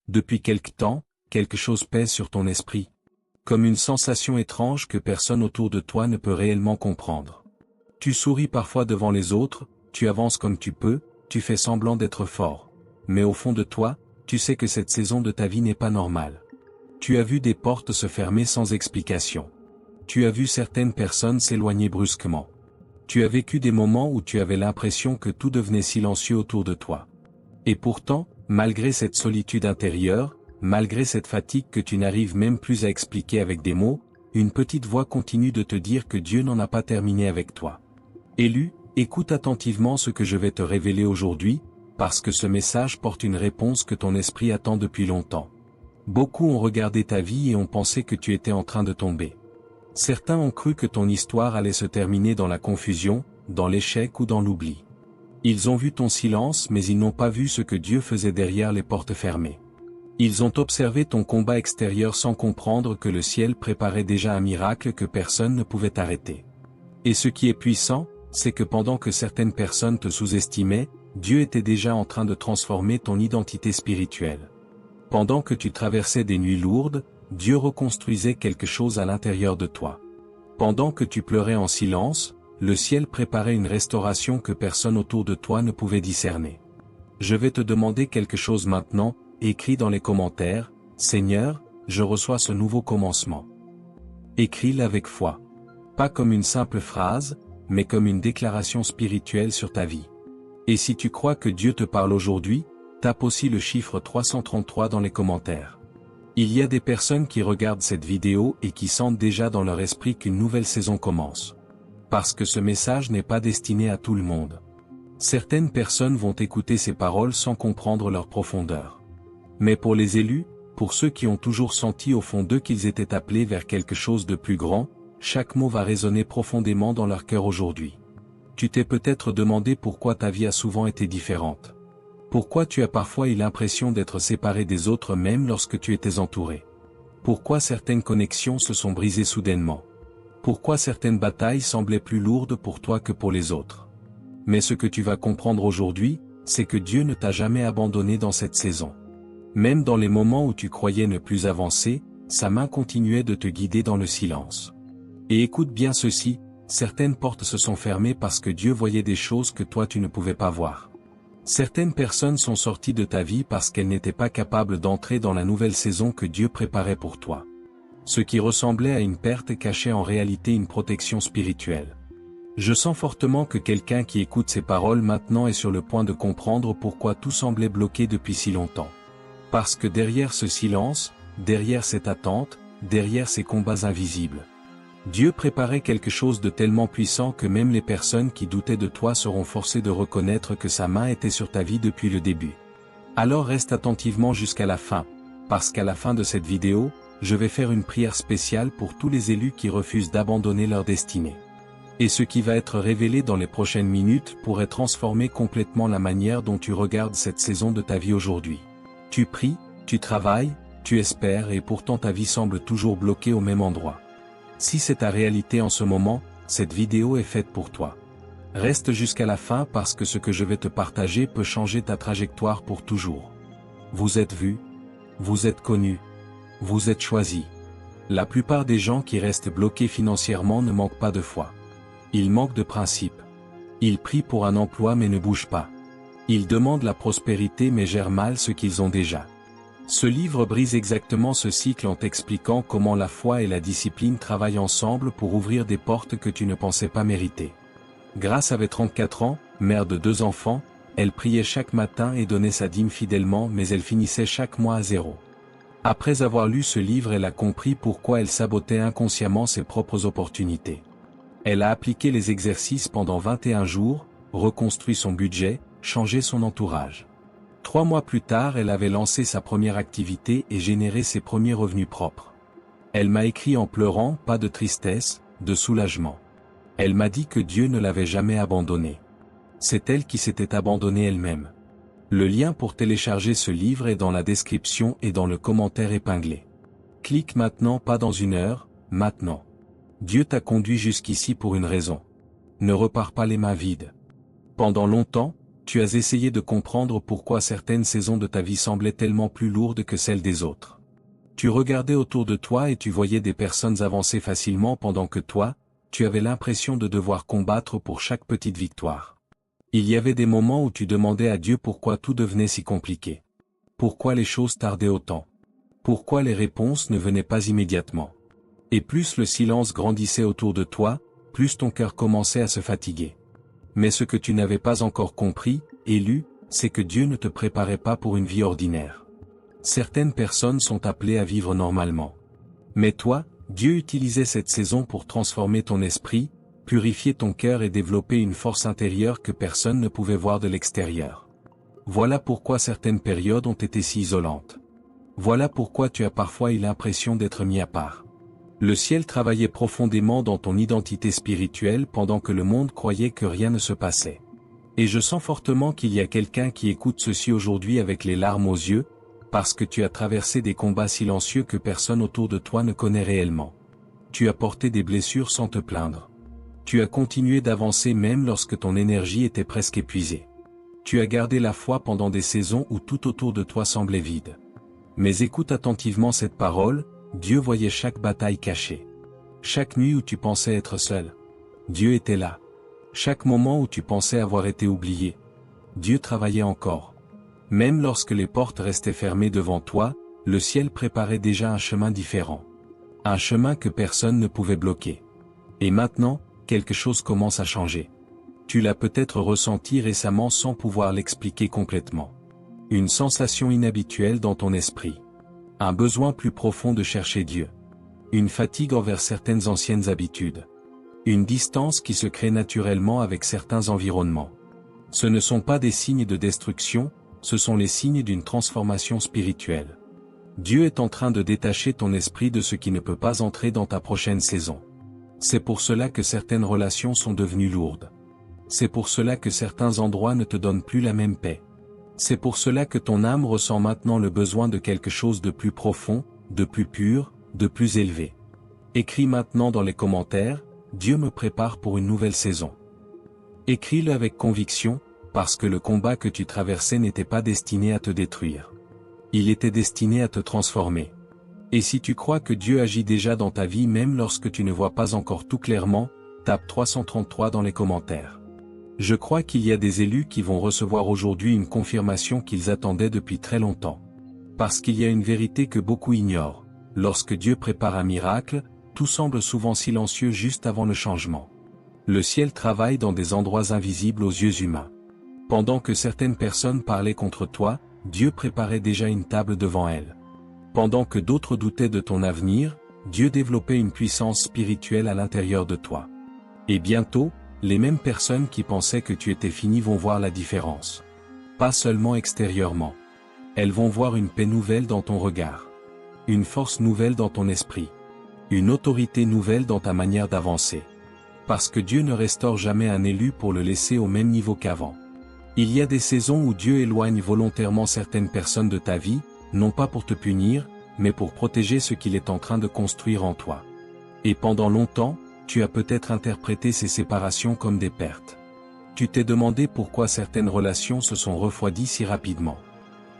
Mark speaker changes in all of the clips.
Speaker 1: Depuis quelque temps, quelque chose pèse sur ton esprit. Comme une sensation étrange que personne autour de toi ne peut réellement comprendre. Tu souris parfois devant les autres, tu avances comme tu peux, tu fais semblant d'être fort. Mais au fond de toi, tu sais que cette saison de ta vie n'est pas normale. Tu as vu des portes se fermer sans explication. Tu as vu certaines personnes s'éloigner brusquement. Tu as vécu des moments où tu avais l'impression que tout devenait silencieux autour de toi. Et pourtant, malgré cette solitude intérieure, malgré cette fatigue que tu n'arrives même plus à expliquer avec des mots, une petite voix continue de te dire que Dieu n'en a pas terminé avec toi. Élu, écoute attentivement ce que je vais te révéler aujourd'hui, parce que ce message porte une réponse que ton esprit attend depuis longtemps. Beaucoup ont regardé ta vie et ont pensé que tu étais en train de tomber. Certains ont cru que ton histoire allait se terminer dans la confusion, dans l'échec ou dans l'oubli. Ils ont vu ton silence mais ils n'ont pas vu ce que Dieu faisait derrière les portes fermées. Ils ont observé ton combat extérieur sans comprendre que le ciel préparait déjà un miracle que personne ne pouvait arrêter. Et ce qui est puissant, c'est que pendant que certaines personnes te sous-estimaient, Dieu était déjà en train de transformer ton identité spirituelle. Pendant que tu traversais des nuits lourdes, Dieu reconstruisait quelque chose à l'intérieur de toi. Pendant que tu pleurais en silence, le ciel préparait une restauration que personne autour de toi ne pouvait discerner. Je vais te demander quelque chose maintenant, écris dans les commentaires, « Seigneur, je reçois ce nouveau commencement. » Écris-le avec foi. Pas comme une simple phrase, mais comme une déclaration spirituelle sur ta vie. Et si tu crois que Dieu te parle aujourd'hui, tape aussi le chiffre 333 dans les commentaires. Il y a des personnes qui regardent cette vidéo et qui sentent déjà dans leur esprit qu'une nouvelle saison commence. Parce que ce message n'est pas destiné à tout le monde. Certaines personnes vont écouter ces paroles sans comprendre leur profondeur. Mais pour les élus, pour ceux qui ont toujours senti au fond d'eux qu'ils étaient appelés vers quelque chose de plus grand, chaque mot va résonner profondément dans leur cœur aujourd'hui. Tu t'es peut-être demandé pourquoi ta vie a souvent été différente. Pourquoi tu as parfois eu l'impression d'être séparé des autres même lorsque tu étais entouré. Pourquoi certaines connexions se sont brisées soudainement. Pourquoi certaines batailles semblaient plus lourdes pour toi que pour les autres. Mais ce que tu vas comprendre aujourd'hui, c'est que Dieu ne t'a jamais abandonné dans cette saison. Même dans les moments où tu croyais ne plus avancer, sa main continuait de te guider dans le silence. Et écoute bien ceci, certaines portes se sont fermées parce que Dieu voyait des choses que toi tu ne pouvais pas voir. Certaines personnes sont sorties de ta vie parce qu'elles n'étaient pas capables d'entrer dans la nouvelle saison que Dieu préparait pour toi. Ce qui ressemblait à une perte cachait en réalité une protection spirituelle. Je sens fortement que quelqu'un qui écoute ces paroles maintenant est sur le point de comprendre pourquoi tout semblait bloqué depuis si longtemps. Parce que derrière ce silence, derrière cette attente, derrière ces combats invisibles, Dieu préparait quelque chose de tellement puissant que même les personnes qui doutaient de toi seront forcées de reconnaître que sa main était sur ta vie depuis le début. Alors reste attentivement jusqu'à la fin, parce qu'à la fin de cette vidéo, je vais faire une prière spéciale pour tous les élus qui refusent d'abandonner leur destinée. Et ce qui va être révélé dans les prochaines minutes pourrait transformer complètement la manière dont tu regardes cette saison de ta vie aujourd'hui. Tu pries, tu travailles, tu espères et pourtant ta vie semble toujours bloquée au même endroit. Si c'est ta réalité en ce moment, cette vidéo est faite pour toi. Reste jusqu'à la fin parce que ce que je vais te partager peut changer ta trajectoire pour toujours. Vous êtes vu, vous êtes connu, vous êtes choisi. La plupart des gens qui restent bloqués financièrement ne manquent pas de foi. Ils manquent de principes. Ils prient pour un emploi mais ne bougent pas. Ils demandent la prospérité mais gèrent mal ce qu'ils ont déjà. Ce livre brise exactement ce cycle en t'expliquant comment la foi et la discipline travaillent ensemble pour ouvrir des portes que tu ne pensais pas mériter. Grace avait 34 ans, mère de 2 enfants, elle priait chaque matin et donnait sa dîme fidèlement mais elle finissait chaque mois à zéro. Après avoir lu ce livre, elle a compris pourquoi elle sabotait inconsciemment ses propres opportunités. Elle a appliqué les exercices pendant 21 jours, reconstruit son budget, changé son entourage. 3 mois plus tard, elle avait lancé sa première activité et généré ses premiers revenus propres. Elle m'a écrit en pleurant, pas de tristesse, de soulagement. Elle m'a dit que Dieu ne l'avait jamais abandonnée. C'est elle qui s'était abandonnée elle-même. Le lien pour télécharger ce livre est dans la description et dans le commentaire épinglé. Clique maintenant, pas dans 1 heure, maintenant. Dieu t'a conduit jusqu'ici pour une raison. Ne repars pas les mains vides. Pendant longtemps, Tu as essayé de comprendre pourquoi certaines saisons de ta vie semblaient tellement plus lourdes que celles des autres. Tu regardais autour de toi et tu voyais des personnes avancer facilement pendant que toi, tu avais l'impression de devoir combattre pour chaque petite victoire. Il y avait des moments où tu demandais à Dieu pourquoi tout devenait si compliqué. Pourquoi les choses tardaient autant. Pourquoi les réponses ne venaient pas immédiatement. Et plus le silence grandissait autour de toi, plus ton cœur commençait à se fatiguer. Mais ce que tu n'avais pas encore compris, Élu, c'est que Dieu ne te préparait pas pour une vie ordinaire. Certaines personnes sont appelées à vivre normalement. Mais toi, Dieu utilisait cette saison pour transformer ton esprit, purifier ton cœur et développer une force intérieure que personne ne pouvait voir de l'extérieur. Voilà pourquoi certaines périodes ont été si isolantes. Voilà pourquoi tu as parfois eu l'impression d'être mis à part. Le ciel travaillait profondément dans ton identité spirituelle pendant que le monde croyait que rien ne se passait. Et je sens fortement qu'il y a quelqu'un qui écoute ceci aujourd'hui avec les larmes aux yeux, parce que tu as traversé des combats silencieux que personne autour de toi ne connaît réellement. Tu as porté des blessures sans te plaindre. Tu as continué d'avancer même lorsque ton énergie était presque épuisée. Tu as gardé la foi pendant des saisons où tout autour de toi semblait vide. Mais écoute attentivement cette parole, Dieu voyait chaque bataille cachée. Chaque nuit où tu pensais être seul, Dieu était là. Chaque moment où tu pensais avoir été oublié, Dieu travaillait encore. Même lorsque les portes restaient fermées devant toi, le ciel préparait déjà un chemin différent. Un chemin que personne ne pouvait bloquer. Et maintenant, quelque chose commence à changer. Tu l'as peut-être ressenti récemment sans pouvoir l'expliquer complètement. Une sensation inhabituelle dans ton esprit. Un besoin plus profond de chercher Dieu. Une fatigue envers certaines anciennes habitudes. Une distance qui se crée naturellement avec certains environnements. Ce ne sont pas des signes de destruction, ce sont les signes d'une transformation spirituelle. Dieu est en train de détacher ton esprit de ce qui ne peut pas entrer dans ta prochaine saison. C'est pour cela que certaines relations sont devenues lourdes. C'est pour cela que certains endroits ne te donnent plus la même paix. C'est pour cela que ton âme ressent maintenant le besoin de quelque chose de plus profond, de plus pur, de plus élevé. Écris maintenant dans les commentaires, Dieu me prépare pour une nouvelle saison. Écris-le avec conviction, parce que le combat que tu traversais n'était pas destiné à te détruire. Il était destiné à te transformer. Et si tu crois que Dieu agit déjà dans ta vie même lorsque tu ne vois pas encore tout clairement, tape 333 dans les commentaires. Je crois qu'il y a des élus qui vont recevoir aujourd'hui une confirmation qu'ils attendaient depuis très longtemps. Parce qu'il y a une vérité que beaucoup ignorent. Lorsque Dieu prépare un miracle, tout semble souvent silencieux juste avant le changement. Le ciel travaille dans des endroits invisibles aux yeux humains. Pendant que certaines personnes parlaient contre toi, Dieu préparait déjà une table devant elles. Pendant que d'autres doutaient de ton avenir, Dieu développait une puissance spirituelle à l'intérieur de toi. Et bientôt, les mêmes personnes qui pensaient que tu étais fini vont voir la différence. Pas seulement extérieurement. Elles vont voir une paix nouvelle dans ton regard. Une force nouvelle dans ton esprit. Une autorité nouvelle dans ta manière d'avancer. Parce que Dieu ne restaure jamais un élu pour le laisser au même niveau qu'avant. Il y a des saisons où Dieu éloigne volontairement certaines personnes de ta vie, non pas pour te punir, mais pour protéger ce qu'il est en train de construire en toi. Et pendant longtemps, tu as peut-être interprété ces séparations comme des pertes. Tu t'es demandé pourquoi certaines relations se sont refroidies si rapidement.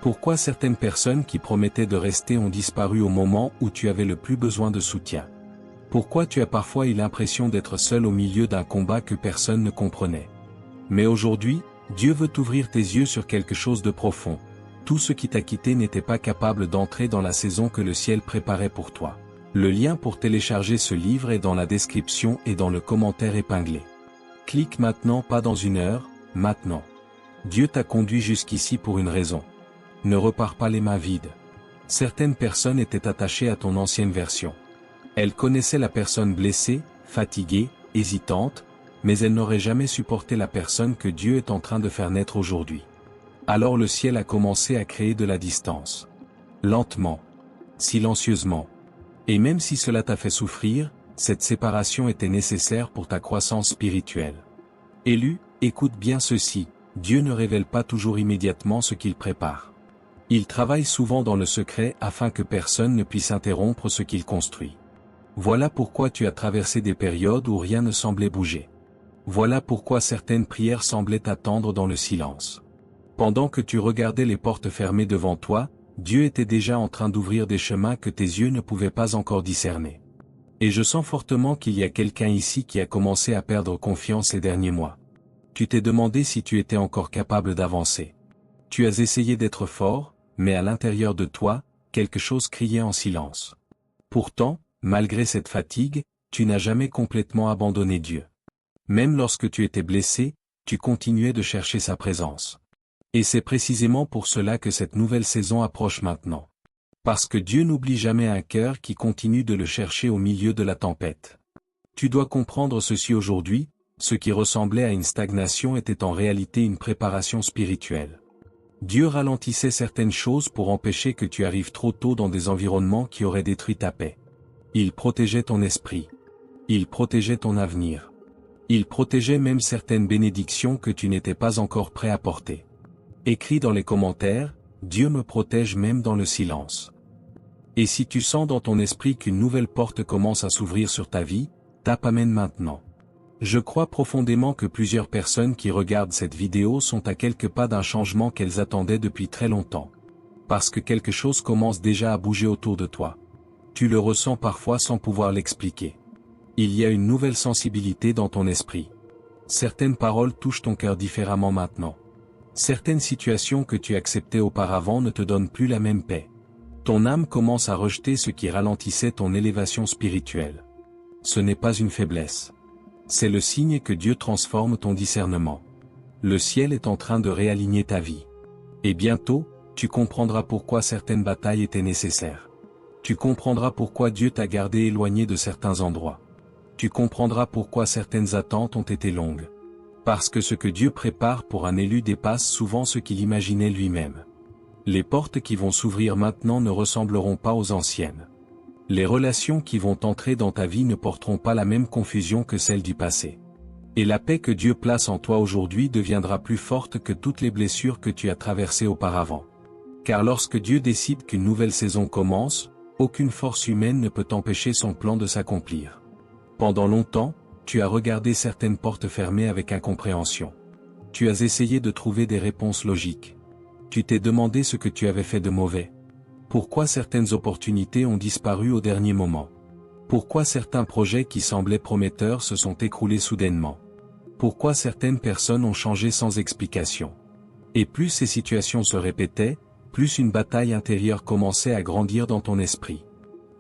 Speaker 1: Pourquoi certaines personnes qui promettaient de rester ont disparu au moment où tu avais le plus besoin de soutien. Pourquoi tu as parfois eu l'impression d'être seul au milieu d'un combat que personne ne comprenait. Mais aujourd'hui, Dieu veut t'ouvrir tes yeux sur quelque chose de profond. Tout ce qui t'a quitté n'était pas capable d'entrer dans la saison que le ciel préparait pour toi. Le lien pour télécharger ce livre est dans la description et dans le commentaire épinglé. Clique maintenant, pas dans une heure, maintenant. Dieu t'a conduit jusqu'ici pour une raison. Ne repars pas les mains vides. Certaines personnes étaient attachées à ton ancienne version. Elles connaissaient la personne blessée, fatiguée, hésitante, mais elles n'auraient jamais supporté la personne que Dieu est en train de faire naître aujourd'hui. Alors le ciel a commencé à créer de la distance. Lentement. Silencieusement. Et même si cela t'a fait souffrir, cette séparation était nécessaire pour ta croissance spirituelle. Élu, écoute bien ceci, Dieu ne révèle pas toujours immédiatement ce qu'il prépare. Il travaille souvent dans le secret afin que personne ne puisse interrompre ce qu'il construit. Voilà pourquoi tu as traversé des périodes où rien ne semblait bouger. Voilà pourquoi certaines prières semblaient t'attendre dans le silence. Pendant que tu regardais les portes fermées devant toi, Dieu était déjà en train d'ouvrir des chemins que tes yeux ne pouvaient pas encore discerner. Et je sens fortement qu'il y a quelqu'un ici qui a commencé à perdre confiance ces derniers mois. Tu t'es demandé si tu étais encore capable d'avancer. Tu as essayé d'être fort, mais à l'intérieur de toi, quelque chose criait en silence. Pourtant, malgré cette fatigue, tu n'as jamais complètement abandonné Dieu. Même lorsque tu étais blessé, tu continuais de chercher sa présence. Et c'est précisément pour cela que cette nouvelle saison approche maintenant. Parce que Dieu n'oublie jamais un cœur qui continue de le chercher au milieu de la tempête. Tu dois comprendre ceci aujourd'hui, ce qui ressemblait à une stagnation était en réalité une préparation spirituelle. Dieu ralentissait certaines choses pour empêcher que tu arrives trop tôt dans des environnements qui auraient détruit ta paix. Il protégeait ton esprit. Il protégeait ton avenir. Il protégeait même certaines bénédictions que tu n'étais pas encore prêt à porter. Écris dans les commentaires, Dieu me protège même dans le silence. Et si tu sens dans ton esprit qu'une nouvelle porte commence à s'ouvrir sur ta vie, tape Amen maintenant. Je crois profondément que plusieurs personnes qui regardent cette vidéo sont à quelques pas d'un changement qu'elles attendaient depuis très longtemps. Parce que quelque chose commence déjà à bouger autour de toi. Tu le ressens parfois sans pouvoir l'expliquer. Il y a une nouvelle sensibilité dans ton esprit. Certaines paroles touchent ton cœur différemment maintenant. Certaines situations que tu acceptais auparavant ne te donnent plus la même paix. Ton âme commence à rejeter ce qui ralentissait ton élévation spirituelle. Ce n'est pas une faiblesse. C'est le signe que Dieu transforme ton discernement. Le ciel est en train de réaligner ta vie. Et bientôt, tu comprendras pourquoi certaines batailles étaient nécessaires. Tu comprendras pourquoi Dieu t'a gardé éloigné de certains endroits. Tu comprendras pourquoi certaines attentes ont été longues. Parce que ce que Dieu prépare pour un élu dépasse souvent ce qu'il imaginait lui-même. Les portes qui vont s'ouvrir maintenant ne ressembleront pas aux anciennes. Les relations qui vont entrer dans ta vie ne porteront pas la même confusion que celles du passé. Et la paix que Dieu place en toi aujourd'hui deviendra plus forte que toutes les blessures que tu as traversées auparavant. Car lorsque Dieu décide qu'une nouvelle saison commence, aucune force humaine ne peut empêcher son plan de s'accomplir. Pendant longtemps, tu as regardé certaines portes fermées avec incompréhension. Tu as essayé de trouver des réponses logiques. Tu t'es demandé ce que tu avais fait de mauvais. Pourquoi certaines opportunités ont disparu au dernier moment? Pourquoi certains projets qui semblaient prometteurs se sont écroulés soudainement? Pourquoi certaines personnes ont changé sans explication? Et plus ces situations se répétaient, plus une bataille intérieure commençait à grandir dans ton esprit.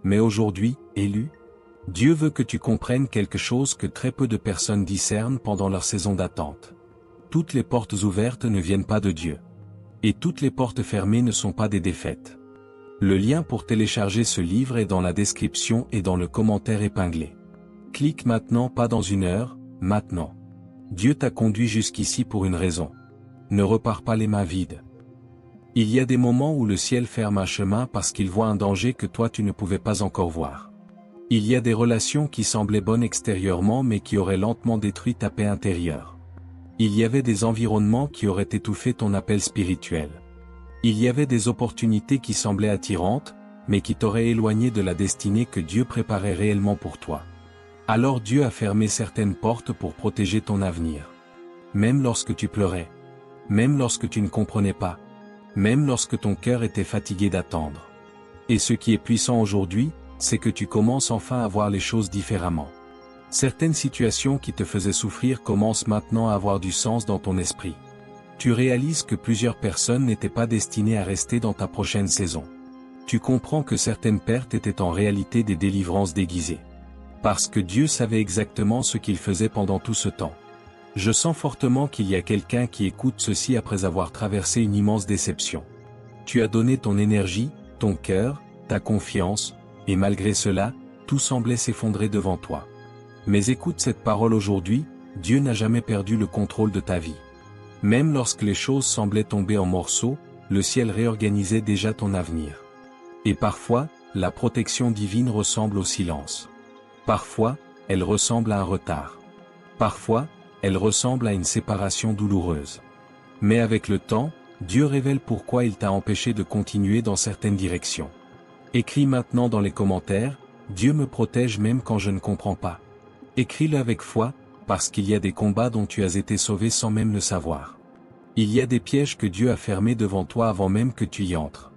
Speaker 1: Mais aujourd'hui, élu, Dieu veut que tu comprennes quelque chose que très peu de personnes discernent pendant leur saison d'attente. Toutes les portes ouvertes ne viennent pas de Dieu. Et toutes les portes fermées ne sont pas des défaites. Le lien pour télécharger ce livre est dans la description et dans le commentaire épinglé. Clique maintenant, pas dans une heure, maintenant. Dieu t'a conduit jusqu'ici pour une raison. Ne repars pas les mains vides. Il y a des moments où le ciel ferme un chemin parce qu'il voit un danger que toi tu ne pouvais pas encore voir. Il y a des relations qui semblaient bonnes extérieurement mais qui auraient lentement détruit ta paix intérieure. Il y avait des environnements qui auraient étouffé ton appel spirituel. Il y avait des opportunités qui semblaient attirantes, mais qui t'auraient éloigné de la destinée que Dieu préparait réellement pour toi. Alors Dieu a fermé certaines portes pour protéger ton avenir. Même lorsque tu pleurais. Même lorsque tu ne comprenais pas. Même lorsque ton cœur était fatigué d'attendre. Et ce qui est puissant aujourd'hui, c'est que tu commences enfin à voir les choses différemment. Certaines situations qui te faisaient souffrir commencent maintenant à avoir du sens dans ton esprit. Tu réalises que plusieurs personnes n'étaient pas destinées à rester dans ta prochaine saison. Tu comprends que certaines pertes étaient en réalité des délivrances déguisées. Parce que Dieu savait exactement ce qu'il faisait pendant tout ce temps. Je sens fortement qu'il y a quelqu'un qui écoute ceci après avoir traversé une immense déception. Tu as donné ton énergie, ton cœur, ta confiance, et malgré cela, tout semblait s'effondrer devant toi. Mais écoute cette parole aujourd'hui, Dieu n'a jamais perdu le contrôle de ta vie. Même lorsque les choses semblaient tomber en morceaux, le ciel réorganisait déjà ton avenir. Et parfois, la protection divine ressemble au silence. Parfois, elle ressemble à un retard. Parfois, elle ressemble à une séparation douloureuse. Mais avec le temps, Dieu révèle pourquoi il t'a empêché de continuer dans certaines directions. Écris maintenant dans les commentaires, Dieu me protège même quand je ne comprends pas. Écris-le avec foi, parce qu'il y a des combats dont tu as été sauvé sans même le savoir. Il y a des pièges que Dieu a fermés devant toi avant même que tu y entres.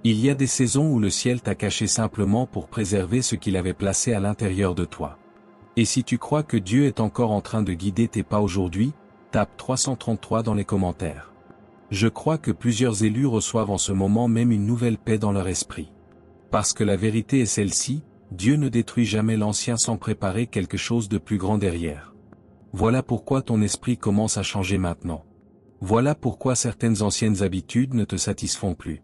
Speaker 1: Il y a des saisons où le ciel t'a caché simplement pour préserver ce qu'il avait placé à l'intérieur de toi. Et si tu crois que Dieu est encore en train de guider tes pas aujourd'hui, tape 333 dans les commentaires. Je crois que plusieurs élus reçoivent en ce moment même une nouvelle paix dans leur esprit. Parce que la vérité est celle-ci, Dieu ne détruit jamais l'ancien sans préparer quelque chose de plus grand derrière. Voilà pourquoi ton esprit commence à changer maintenant. Voilà pourquoi certaines anciennes habitudes ne te satisfont plus.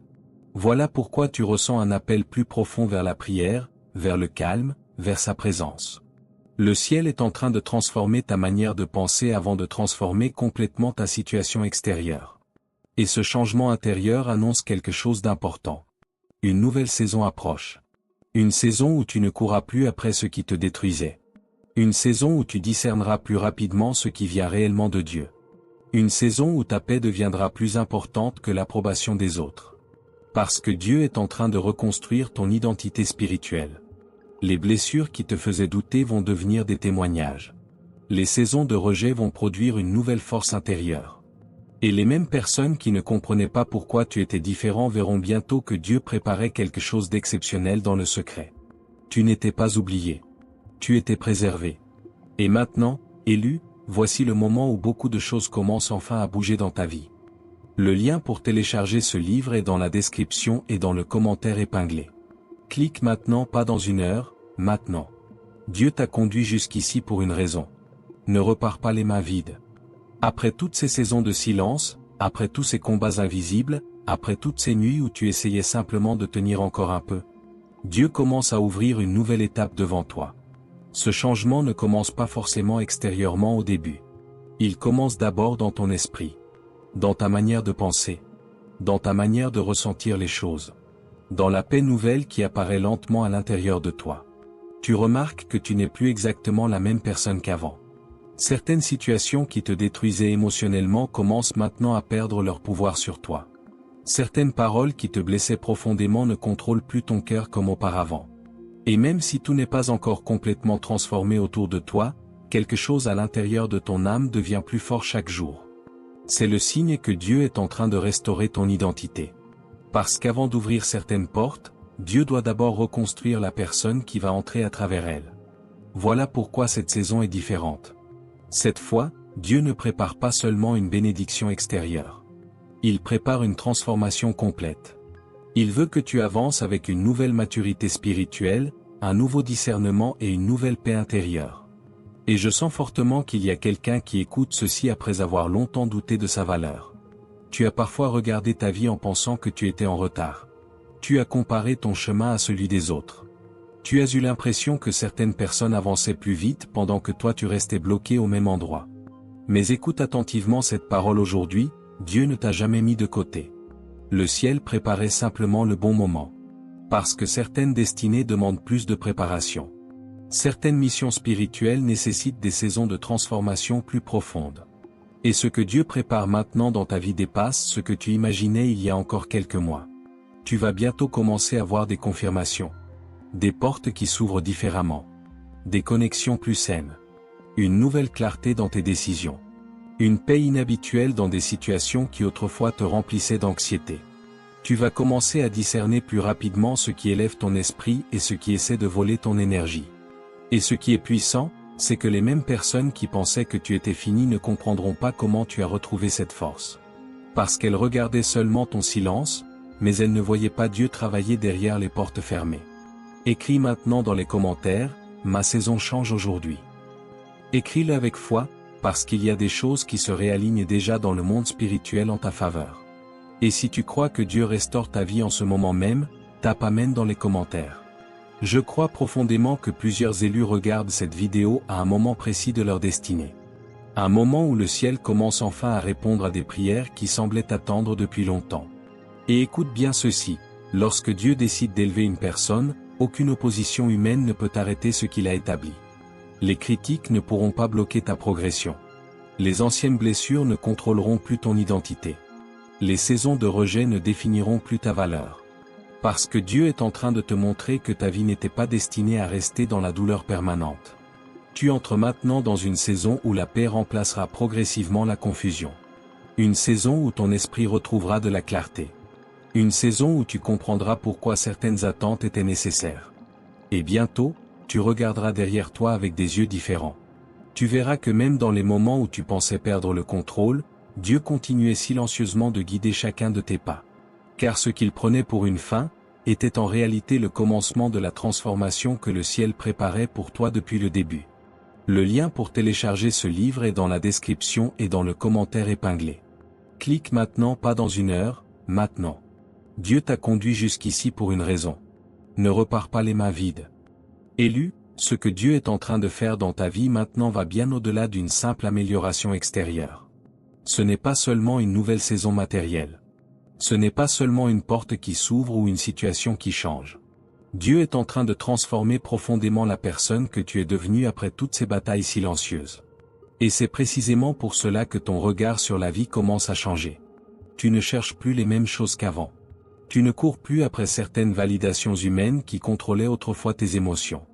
Speaker 1: Voilà pourquoi tu ressens un appel plus profond vers la prière, vers le calme, vers sa présence. Le ciel est en train de transformer ta manière de penser avant de transformer complètement ta situation extérieure. Et ce changement intérieur annonce quelque chose d'important. Une nouvelle saison approche. Une saison où tu ne courras plus après ce qui te détruisait. Une saison où tu discerneras plus rapidement ce qui vient réellement de Dieu. Une saison où ta paix deviendra plus importante que l'approbation des autres. Parce que Dieu est en train de reconstruire ton identité spirituelle. Les blessures qui te faisaient douter vont devenir des témoignages. Les saisons de rejet vont produire une nouvelle force intérieure. Et les mêmes personnes qui ne comprenaient pas pourquoi tu étais différent verront bientôt que Dieu préparait quelque chose d'exceptionnel dans le secret. Tu n'étais pas oublié. Tu étais préservé. Et maintenant, élu, voici le moment où beaucoup de choses commencent enfin à bouger dans ta vie. Le lien pour télécharger ce livre est dans la description et dans le commentaire épinglé. Clique maintenant, pas dans une heure, maintenant. Dieu t'a conduit jusqu'ici pour une raison. Ne repars pas les mains vides. Après toutes ces saisons de silence, après tous ces combats invisibles, après toutes ces nuits où tu essayais simplement de tenir encore un peu, Dieu commence à ouvrir une nouvelle étape devant toi. Ce changement ne commence pas forcément extérieurement au début. Il commence d'abord dans ton esprit. Dans ta manière de penser. Dans ta manière de ressentir les choses. Dans la paix nouvelle qui apparaît lentement à l'intérieur de toi. Tu remarques que tu n'es plus exactement la même personne qu'avant. Certaines situations qui te détruisaient émotionnellement commencent maintenant à perdre leur pouvoir sur toi. Certaines paroles qui te blessaient profondément ne contrôlent plus ton cœur comme auparavant. Et même si tout n'est pas encore complètement transformé autour de toi, quelque chose à l'intérieur de ton âme devient plus fort chaque jour. C'est le signe que Dieu est en train de restaurer ton identité. Parce qu'avant d'ouvrir certaines portes, Dieu doit d'abord reconstruire la personne qui va entrer à travers elle. Voilà pourquoi cette saison est différente. Cette fois, Dieu ne prépare pas seulement une bénédiction extérieure. Il prépare une transformation complète. Il veut que tu avances avec une nouvelle maturité spirituelle, un nouveau discernement et une nouvelle paix intérieure. Et je sens fortement qu'il y a quelqu'un qui écoute ceci après avoir longtemps douté de sa valeur. Tu as parfois regardé ta vie en pensant que tu étais en retard. Tu as comparé ton chemin à celui des autres. Tu as eu l'impression que certaines personnes avançaient plus vite pendant que toi tu restais bloqué au même endroit. Mais écoute attentivement cette parole aujourd'hui, Dieu ne t'a jamais mis de côté. Le ciel préparait simplement le bon moment. Parce que certaines destinées demandent plus de préparation. Certaines missions spirituelles nécessitent des saisons de transformation plus profondes. Et ce que Dieu prépare maintenant dans ta vie dépasse ce que tu imaginais il y a encore quelques mois. Tu vas bientôt commencer à voir des confirmations. Des portes qui s'ouvrent différemment. Des connexions plus saines. Une nouvelle clarté dans tes décisions. Une paix inhabituelle dans des situations qui autrefois te remplissaient d'anxiété. Tu vas commencer à discerner plus rapidement ce qui élève ton esprit et ce qui essaie de voler ton énergie. Et ce qui est puissant, c'est que les mêmes personnes qui pensaient que tu étais fini ne comprendront pas comment tu as retrouvé cette force. Parce qu'elles regardaient seulement ton silence, mais elles ne voyaient pas Dieu travailler derrière les portes fermées. Écris maintenant dans les commentaires, ma saison change aujourd'hui. Écris-le avec foi, parce qu'il y a des choses qui se réalignent déjà dans le monde spirituel en ta faveur. Et si tu crois que Dieu restaure ta vie en ce moment même, tape Amen dans les commentaires. Je crois profondément que plusieurs élus regardent cette vidéo à un moment précis de leur destinée. Un moment où le ciel commence enfin à répondre à des prières qui semblaient attendre depuis longtemps. Et écoute bien ceci, lorsque Dieu décide d'élever une personne, aucune opposition humaine ne peut arrêter ce qu'il a établi. Les critiques ne pourront pas bloquer ta progression. Les anciennes blessures ne contrôleront plus ton identité. Les saisons de rejet ne définiront plus ta valeur. Parce que Dieu est en train de te montrer que ta vie n'était pas destinée à rester dans la douleur permanente. Tu entres maintenant dans une saison où la paix remplacera progressivement la confusion. Une saison où ton esprit retrouvera de la clarté. Une saison où tu comprendras pourquoi certaines attentes étaient nécessaires. Et bientôt, tu regarderas derrière toi avec des yeux différents. Tu verras que même dans les moments où tu pensais perdre le contrôle, Dieu continuait silencieusement de guider chacun de tes pas. Car ce qu'il prenait pour une fin, était en réalité le commencement de la transformation que le ciel préparait pour toi depuis le début. Le lien pour télécharger ce livre est dans la description et dans le commentaire épinglé. Clique maintenant, pas dans une heure, maintenant. Dieu t'a conduit jusqu'ici pour une raison. Ne repars pas les mains vides. Élu, ce que Dieu est en train de faire dans ta vie maintenant va bien au-delà d'une simple amélioration extérieure. Ce n'est pas seulement une nouvelle saison matérielle. Ce n'est pas seulement une porte qui s'ouvre ou une situation qui change. Dieu est en train de transformer profondément la personne que tu es devenue après toutes ces batailles silencieuses. Et c'est précisément pour cela que ton regard sur la vie commence à changer. Tu ne cherches plus les mêmes choses qu'avant. Tu ne cours plus après certaines validations humaines qui contrôlaient autrefois tes émotions.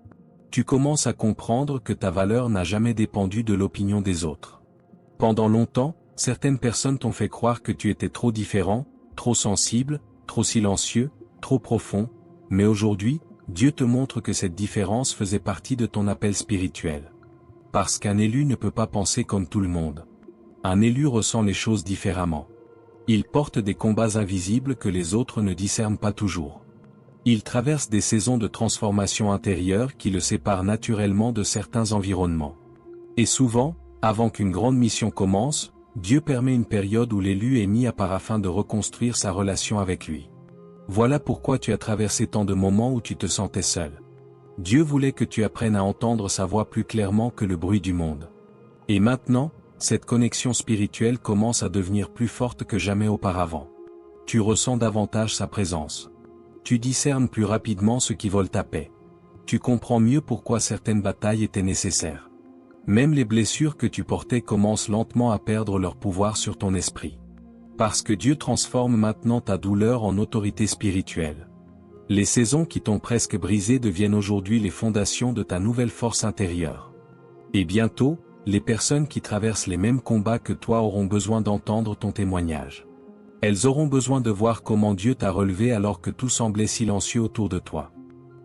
Speaker 1: Tu commences à comprendre que ta valeur n'a jamais dépendu de l'opinion des autres. Pendant longtemps, certaines personnes t'ont fait croire que tu étais trop différent, trop sensible, trop silencieux, trop profond, mais aujourd'hui, Dieu te montre que cette différence faisait partie de ton appel spirituel. Parce qu'un élu ne peut pas penser comme tout le monde. Un élu ressent les choses différemment. Il porte des combats invisibles que les autres ne discernent pas toujours. Il traverse des saisons de transformation intérieure qui le séparent naturellement de certains environnements. Et souvent, avant qu'une grande mission commence, Dieu permet une période où l'élu est mis à part afin de reconstruire sa relation avec lui. Voilà pourquoi tu as traversé tant de moments où tu te sentais seul. Dieu voulait que tu apprennes à entendre sa voix plus clairement que le bruit du monde. Et maintenant, cette connexion spirituelle commence à devenir plus forte que jamais auparavant. Tu ressens davantage sa présence. Tu discernes plus rapidement ce qui vole ta paix. Tu comprends mieux pourquoi certaines batailles étaient nécessaires. Même les blessures que tu portais commencent lentement à perdre leur pouvoir sur ton esprit. Parce que Dieu transforme maintenant ta douleur en autorité spirituelle. Les saisons qui t'ont presque brisé deviennent aujourd'hui les fondations de ta nouvelle force intérieure. Et bientôt, les personnes qui traversent les mêmes combats que toi auront besoin d'entendre ton témoignage. Elles auront besoin de voir comment Dieu t'a relevé alors que tout semblait silencieux autour de toi.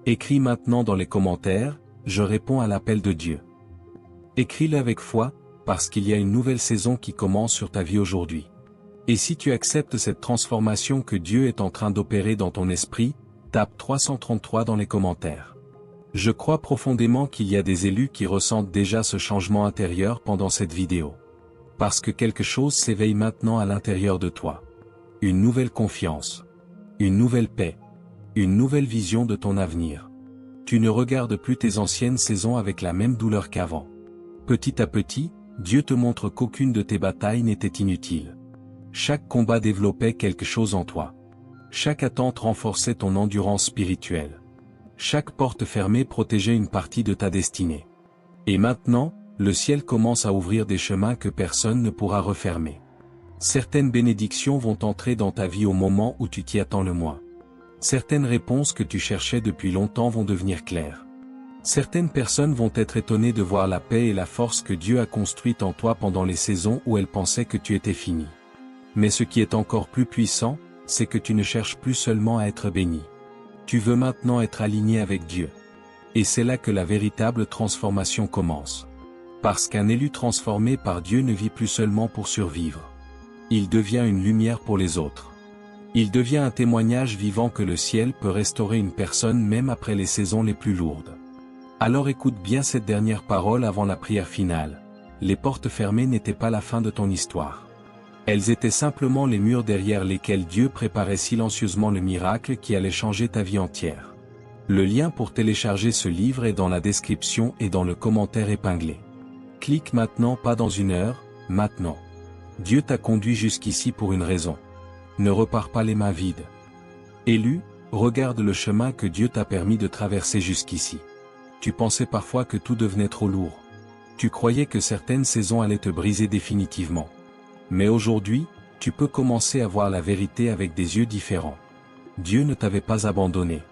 Speaker 1: Écris maintenant dans les commentaires, je réponds à l'appel de Dieu. Écris-le avec foi, parce qu'il y a une nouvelle saison qui commence sur ta vie aujourd'hui. Et si tu acceptes cette transformation que Dieu est en train d'opérer dans ton esprit, tape 333 dans les commentaires. Je crois profondément qu'il y a des élus qui ressentent déjà ce changement intérieur pendant cette vidéo. Parce que quelque chose s'éveille maintenant à l'intérieur de toi. Une nouvelle confiance. Une nouvelle paix. Une nouvelle vision de ton avenir. Tu ne regardes plus tes anciennes saisons avec la même douleur qu'avant. Petit à petit, Dieu te montre qu'aucune de tes batailles n'était inutile. Chaque combat développait quelque chose en toi. Chaque attente renforçait ton endurance spirituelle. Chaque porte fermée protégeait une partie de ta destinée. Et maintenant, le ciel commence à ouvrir des chemins que personne ne pourra refermer. Certaines bénédictions vont entrer dans ta vie au moment où tu t'y attends le moins. Certaines réponses que tu cherchais depuis longtemps vont devenir claires. Certaines personnes vont être étonnées de voir la paix et la force que Dieu a construite en toi pendant les saisons où elles pensaient que tu étais fini. Mais ce qui est encore plus puissant, c'est que tu ne cherches plus seulement à être béni. Tu veux maintenant être aligné avec Dieu. Et c'est là que la véritable transformation commence. Parce qu'un élu transformé par Dieu ne vit plus seulement pour survivre. Il devient une lumière pour les autres. Il devient un témoignage vivant que le ciel peut restaurer une personne même après les saisons les plus lourdes. Alors écoute bien cette dernière parole avant la prière finale. Les portes fermées n'étaient pas la fin de ton histoire. Elles étaient simplement les murs derrière lesquels Dieu préparait silencieusement le miracle qui allait changer ta vie entière. Le lien pour télécharger ce livre est dans la description et dans le commentaire épinglé. Clique maintenant, pas dans une heure, maintenant. Dieu t'a conduit jusqu'ici pour une raison. Ne repars pas les mains vides. Élu, regarde le chemin que Dieu t'a permis de traverser jusqu'ici. Tu pensais parfois que tout devenait trop lourd. Tu croyais que certaines saisons allaient te briser définitivement. Mais aujourd'hui, tu peux commencer à voir la vérité avec des yeux différents. Dieu ne t'avait pas abandonné.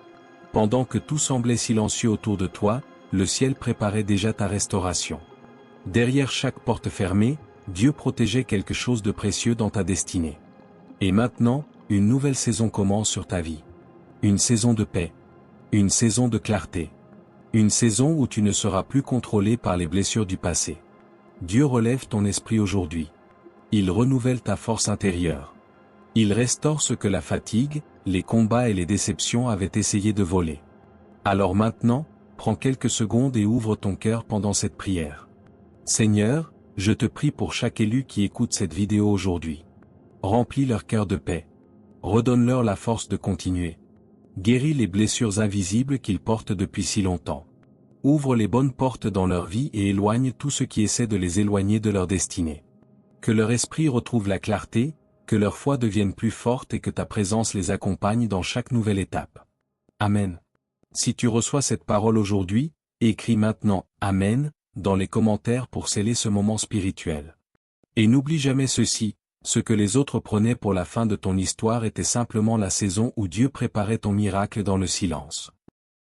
Speaker 1: Pendant que tout semblait silencieux autour de toi, le ciel préparait déjà ta restauration. Derrière chaque porte fermée, Dieu protégeait quelque chose de précieux dans ta destinée. Et maintenant, une nouvelle saison commence sur ta vie. Une saison de paix. Une saison de clarté. Une saison où tu ne seras plus contrôlé par les blessures du passé. Dieu relève ton esprit aujourd'hui. Il renouvelle ta force intérieure. Il restaure ce que la fatigue, les combats et les déceptions avaient essayé de voler. Alors maintenant, prends quelques secondes et ouvre ton cœur pendant cette prière. Seigneur, je te prie pour chaque élu qui écoute cette vidéo aujourd'hui. Remplis leur cœur de paix. Redonne-leur la force de continuer. Guéris les blessures invisibles qu'ils portent depuis si longtemps. Ouvre les bonnes portes dans leur vie et éloigne tout ce qui essaie de les éloigner de leur destinée. Que leur esprit retrouve la clarté, que leur foi devienne plus forte et que ta présence les accompagne dans chaque nouvelle étape. Amen. Si tu reçois cette parole aujourd'hui, écris maintenant « Amen » dans les commentaires pour sceller ce moment spirituel. Et n'oublie jamais ceci, ce que les autres prenaient pour la fin de ton histoire était simplement la saison où Dieu préparait ton miracle dans le silence.